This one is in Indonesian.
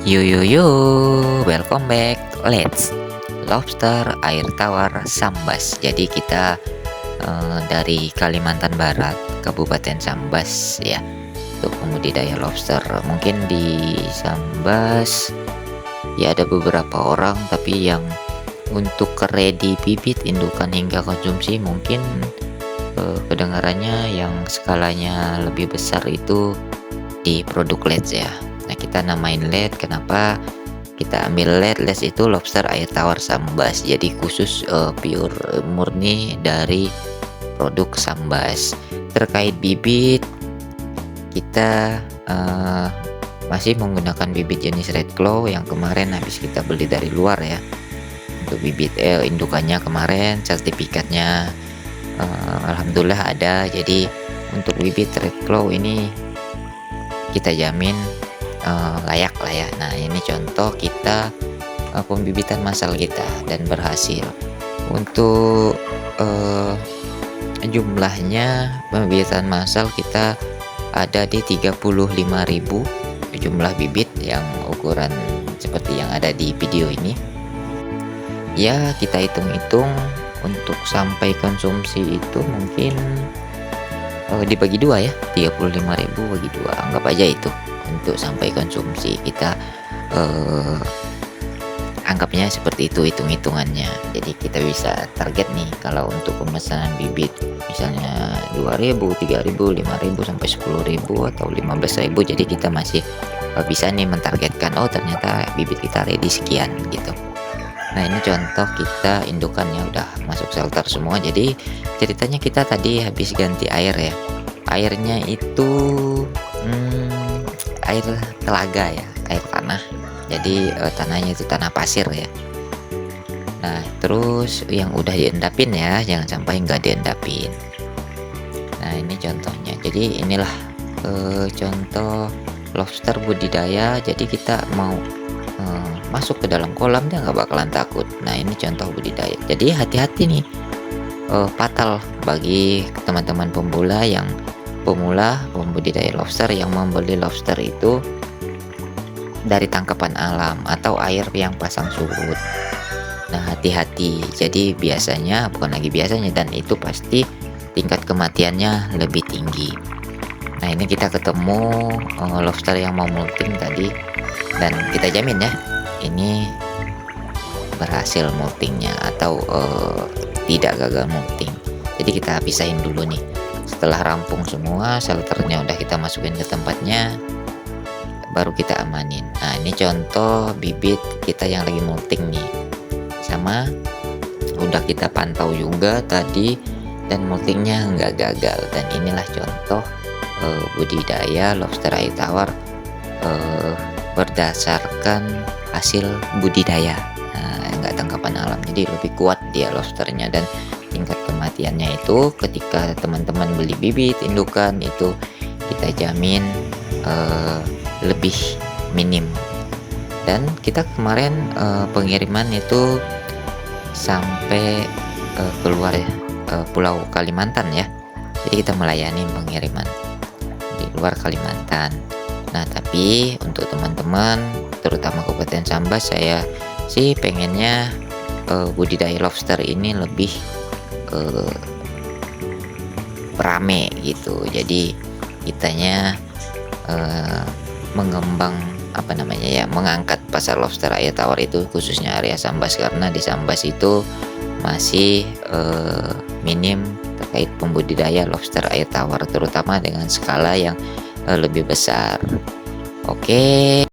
Yo yo yo, welcome back. Let's Lobster Air Tawar Sambas. Jadi kita dari Kalimantan Barat, Kabupaten Sambas ya, untuk pembudidaya lobster. Mungkin di Sambas ya ada beberapa orang, tapi yang untuk ready bibit indukan hingga konsumsi mungkin kedengarannya yang skalanya lebih besar itu di produk Let's ya. Nah, kita namain LED. Kenapa kita ambil LED? LED itu lobster air tawar Sambas. Jadi khusus pure murni dari produk Sambas. Terkait bibit, kita masih menggunakan bibit jenis Red Claw yang kemarin habis kita beli dari luar ya. Untuk bibit indukannya kemarin sertifikatnya alhamdulillah ada. Jadi untuk bibit Red Claw ini kita jamin layak lah ya. Nah, ini contoh kita pembibitan massal kita dan berhasil. Untuk jumlahnya pembibitan massal kita ada di 35.000 jumlah bibit yang ukuran seperti yang ada di video ini. Ya, kita hitung-hitung untuk sampai konsumsi itu mungkin dibagi dua ya, 35.000 bagi dua, anggap aja itu untuk sampai konsumsi kita anggapnya seperti itu hitung-hitungannya. Jadi kita bisa target nih kalau untuk pemesanan bibit misalnya 2.000, 3.000, 5.000 sampai 10.000 atau 15.000. Jadi kita masih bisa nih mentargetkan, oh ternyata bibit kita ready sekian gitu. Nah, ini contoh kita indukannya udah masuk shelter semua. Jadi ceritanya kita tadi habis ganti air ya. Airnya itu air telaga ya, air tanah. Jadi tanahnya itu tanah pasir ya. Nah, terus yang udah diendapin ya, jangan sampai nggak diendapin. Nah, ini contohnya. Jadi inilah contoh lobster budidaya. Jadi kita mau masuk ke dalam kolam dia nggak bakalan takut. Nah, ini contoh budidaya. Jadi hati-hati nih, fatal bagi teman-teman pemula pembudidaya lobster yang membeli lobster itu dari tangkapan alam atau air yang pasang surut. Nah, hati-hati. Jadi biasanya, bukan lagi biasanya, dan itu pasti tingkat kematiannya lebih tinggi. Nah, ini kita ketemu lobster yang mau molting tadi, dan kita jamin ya ini berhasil moltingnya atau tidak gagal molting. Jadi kita pisahin dulu nih. Setelah rampung semua, shelternya udah kita masukin ke tempatnya, baru kita amanin. Nah, ini contoh bibit kita yang lagi molting nih, sama udah kita pantau juga tadi dan moltingnya nggak gagal. Dan inilah contoh budidaya lobster air tawar berdasarkan hasil budidaya, nggak tangkapan alam. Jadi lebih kuat dia lobsternya, dan tingkat kematiannya itu ketika teman-teman beli bibit indukan itu kita jamin lebih minim. Dan kita kemarin pengiriman itu sampai keluar ya, Pulau Kalimantan ya. Jadi kita melayani pengiriman di luar Kalimantan. Nah, tapi untuk teman-teman terutama Kabupaten Sambas, saya sih pengennya budidaya lobster ini lebih rame gitu. Jadi kitanya mengembang mengangkat pasar lobster air tawar itu khususnya area Sambas, karena di Sambas itu masih minim terkait pembudidaya lobster air tawar, terutama dengan skala yang lebih besar. Oke.